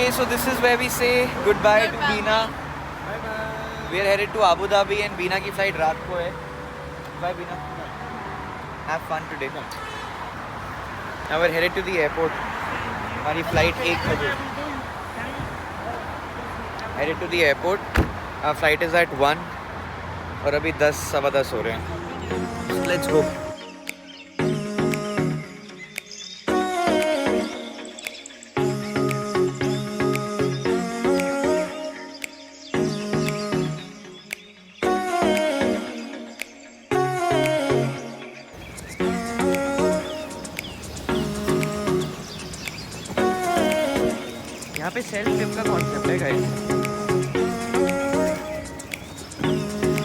Okay, so this is where we say goodbye to Beena. Bye bye. We are headed to Abu Dhabi and Beena की flight रात को है. Bye Beena. Have fun today. Now we're headed to the airport. हमारी flight 1 बजे. Headed to the airport. Our flight is at 1 और अभी 10 सवा 10 हो रहे हैं. Let's go. यहाँ पे सेल्फ ट्रिप का कॉन्सेप्ट है गाइस.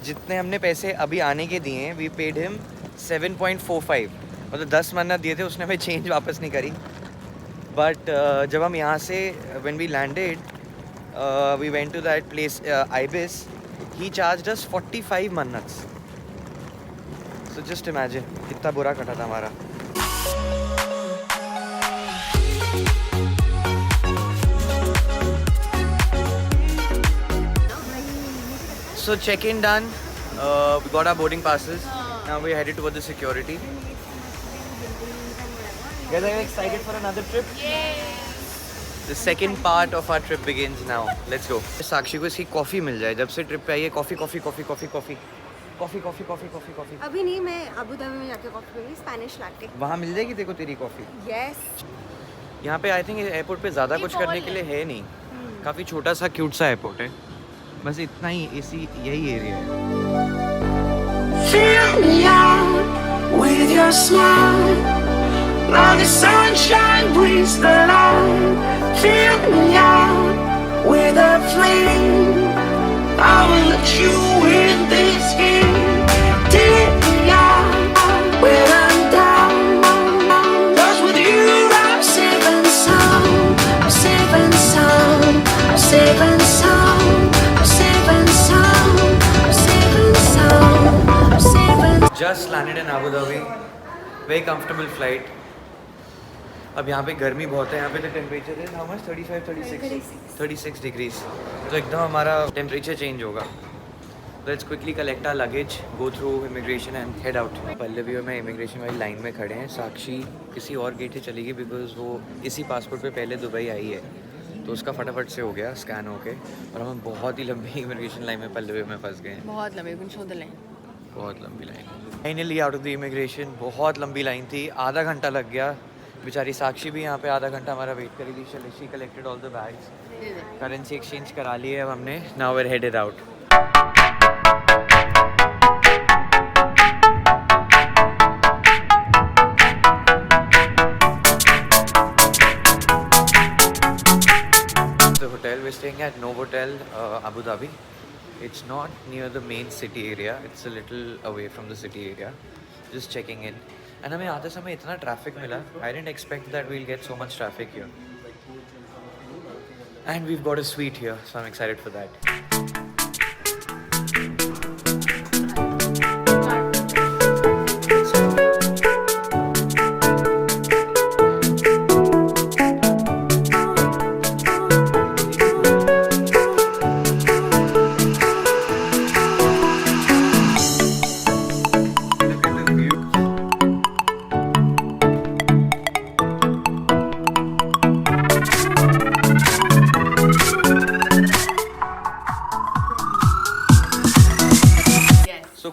जितने हमने पैसे अभी आने के दिए हैं, वी पेड हिम 7.45. मतलब 10 मन्नत दिए थे, उसने हमें चेंज वापस नहीं करी. बट जब हम यहाँ से when we landed we went to that place Ibis, he charged us 45 minutes. So just imagine कितना बुरा कटा था हमारा. So check-in done. We got our boarding passes. Now we're headed towards the security. Guys, are you excited for another trip? Yes. The second part of our trip begins now. Let's go. साक्षी को इसकी coffee मिल जाए. जब से trip पे आई है coffee. अभी नहीं, मैं अबू धाबी में जाके कॉफी पीऊंगी, स्पेनिश लैटे. वहाँ मिल जाएगी तेरे को तेरी कॉफ़ी. यस. यहाँ पे आई थिंक एयरपोर्ट पे ज़्यादा कुछ करने के लिए है नहीं. काफ़ी छोटा सा क्यूट सा एयरपोर्ट है. बस इतना ही, इसी यही एरिया है. Fill me out with your smile. Now the sunshine brings the light. Fill me out with a flame. I will let you in this game. Take me out when I'm down. 'Cause with you I'm safe and sound. I'm safe and sound. I'm safe and sound. I'm safe and sound. I'm safe and sound. I'm safe and Just landed in Abu Dhabi. Very comfortable flight. अब यहाँ पे गर्मी बहुत है. यहाँ पे तो temperature है how much? 36 डिग्रीज. तो एकदम हमारा टेम्परेचर चेंज होगा. Let's quickly collect our luggage, go through immigration and head out. Pallavi और मैं इमिग्रेशन वाली लाइन में खड़े हैं. साक्षी किसी और गेट से चली गई बिकॉज वो इसी पासपोर्ट पे पहले दुबई आई है, तो उसका फटाफट से हो गया स्कैन होके. और हम बहुत ही लंबी इमिग्रेशन लाइन में पल्लवी में फंस गए हैं. बहुत लंबी, कुछ शोध लें. बहुत लंबी line. Finally out of the immigration. बहुत लंबी लाइन थी, आधा घंटा लग गया. बेचारी साक्षी भी यहाँ पे आधा घंटा हमारा वेट करी थी. She collected all the bags, currency exchange करा ली है अब हमने. Now we are headed out. The hotel we're staying at, Novotel, Abu Dhabi. It's not near the main city area. It's a little away from the city area. Just checking in. And हमें आते समय इतना traffic मिला. I didn't expect that we'll get so much traffic here. And we've got a suite here, so I'm excited for that.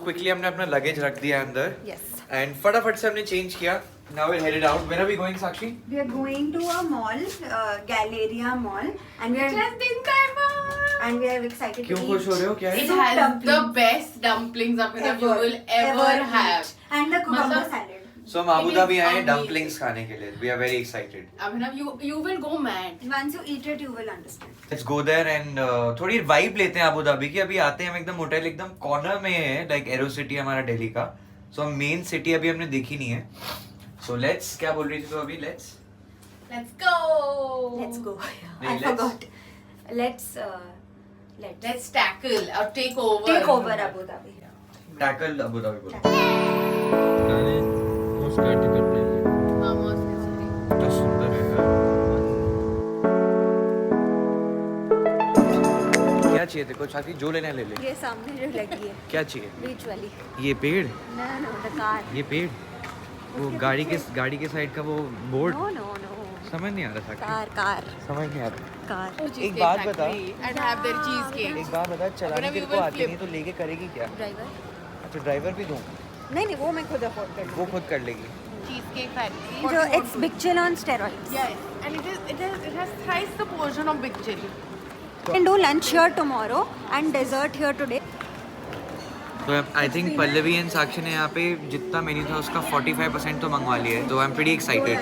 Quickly हमने अपना luggage रख दिया अंदर. Yes. एंड फटाफट से हमने चेंज किया. Now we are headed out. Where are we going Sakshi? We are going to a mall, Galleria Mall, and we are and we are excited क्यों to खुश हो रहे हो? क्या है? It has the best dumplings up that you will ever have. and the cucumber मतलब- salad. So हम Abu It Dhabi is आए हैं amazing. डम्पलिंग्स खाने के लिए. We are very excited. Abhinav, you will go mad. Once you eat it, you will understand. Let's go there and थोड़ी vibe लेते हैं अबू धाबी की. अभी आते हैं हम एकदम होटल एकदम कॉर्नर में है, लाइक एरो सिटी हमारा दिल्ली का. सो हम मेन सिटी अभी हमने देखी नहीं है. सो लेट्स, क्या बोल रही थी तो अभी? Let's Let's go. Let's go. नहीं, I let's- forgot. Let's Let's tackle or take over. take over Abu Dhabi. Tackle Abu Dhabi बोलो. उसका टिकट नहीं है. Vamos, City. तो सुंदर है. चाहिए तेरे को? साक्षी जो लेना है ले ले। ये सामने जो लगी है क्या चाहिए? बीच वाली। ये पेड़? Know the car. ये पेड़? वो गाड़ी के साइड का वो बोर्ड? नो नो नो समझ नहीं आ रहा साक्षी। कार समझ नहीं आ रहा। कार। एक बात बता। And have their cheesecake. एक बात बता, चलाने Whenever तेरे you को will आती flip. नहीं तो लेके करेगी क्या? ड्राइवर? अच्छा ड्राइवर भी दूँ? नहीं वो मैं खुद अफोर्ड कर वो खुद कर लेगी। Cheesecake factory. लूँगी। जो it's big chill on steroids. Yes, and it has thrice the portion of Big Chill. Can do lunch here tomorrow and dessert here today. तो I think Pallavi and Sakshi ने यहाँ पे जितना मेन्यू था उसका 45% तो मंगवा लिया है, तो I am pretty excited.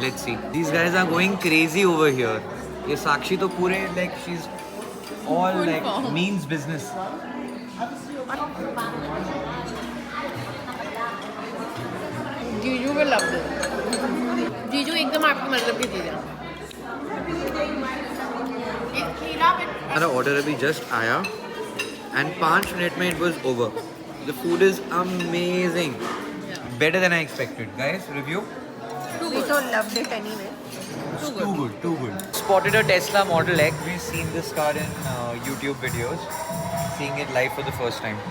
Let's see, these guys are going crazy over here. ये साक्षी तो पूरे like she is all like means business. जीजू will love this. जीजू एकदम आपकी मतलब की चीज़ है। एक खीरा with हमारा ऑर्डर अभी जस्ट आया एंड 5 मिनट में it was over. The food is amazing, better than I expected. Guys review? We so loved it anyway. Too good. Spotted a Tesla Model X. We've seen this car in YouTube videos. Seeing it live for the first time.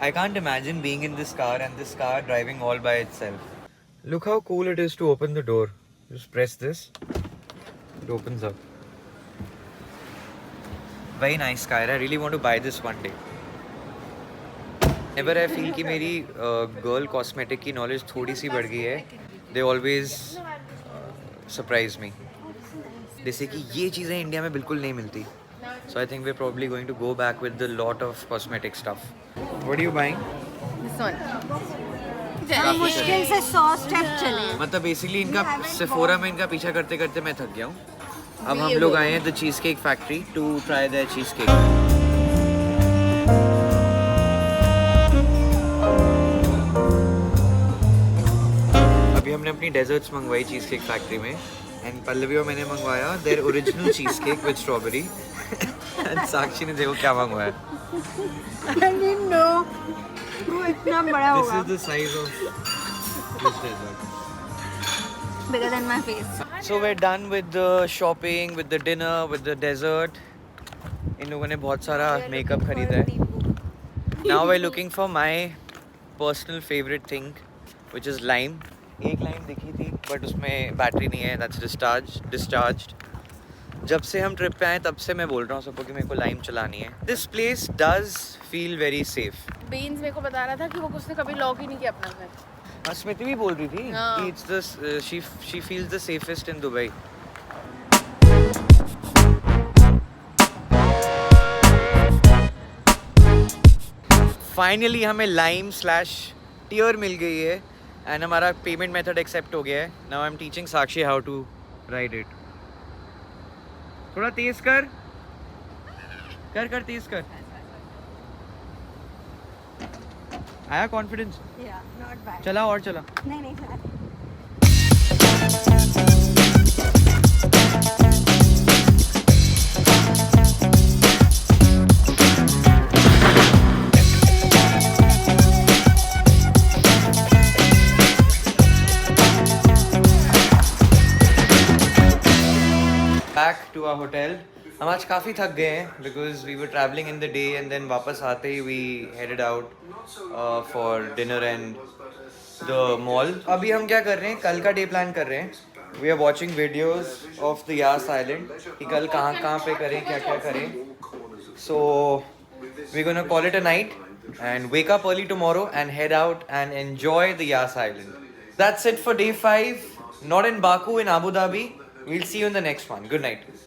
I can't imagine being in this car and this car driving all by itself. Look how cool it is to open the door. Just press this. It opens up. Very nice car. I really want to buy this one day. Whenever I feel कि मेरी girl cosmetic की knowledge थोड़ी सी बढ़ गई है, they always surprise me. जैसे कि ये चीज़ें इंडिया में बिल्कुल नहीं मिलती. So I think we're probably going to go back with a lot of cosmetic stuff. What are you buying? this one. हम मुश्किल से 100 स्टेप चले। मतलब बेसिकली इनका सेफोरा में इनका पीछा करते करते मैं थक गया हूँ। अब हम लोग आए हैं the Cheesecake Factory to try the cheesecake. अभी हमने अपनी डेजर्ट्स मंगवाई चीज़ केक फैक्ट्री में एंड पल्लवी और मैंने मंगवाया their original cheesecake with strawberry and Sakshi ने देखो क्या मंगवाया। I didn't know वो इतना बड़ा दिस होगा। Is the size of this dessert. Bigger than my face. So we're done with the shopping, with the dinner, with the dessert. इन लोगों ने बहुत सारा मेकअप खरीदा है। Now we're looking for my personal favorite thing, which is lime. एक lime दिखी थी but उसमें बैटरी नहीं है, that's discharged. जब से हम ट्रिप पे आए तब से मैं बोल रहा हूँ सबको कि मेरे को लाइम चलानी है। This place does feel very safe. Beans मेरे को बता रहा था कि वो उसने कभी लॉक ही नहीं किया अपना घर। हाँ स्मृति भी बोल रही थी हाँ। कि it's the she feels the safest in Dubai. Finally हमें लाइम / टियर मिल गई है एंड हमारा पेमेंट मेथड एक्सेप्ट हो गया है। Now I am teaching Sakshi how to ride it. थोड़ा तेज कर तेज कर। आया कॉन्फिडेंस? Yeah, not bad. चला और चला। नहीं flat. Back to our hotel. हम आज काफ़ी थक गए हैं because we were travelling in the day and then वापस आते ही we headed out for dinner and the mall. अभी हम क्या कर रहे हैं, कल का डे प्लान कर रहे हैं। We are watching videos of the Yas island कि कल कहाँ पे करें, क्या करें। So we gonna call it a night and wake up early tomorrow and head out and enjoy the Yas Island. That's it for day 5. Not in Baku, in Abu Dhabi. We'll see you in the next one. Good night.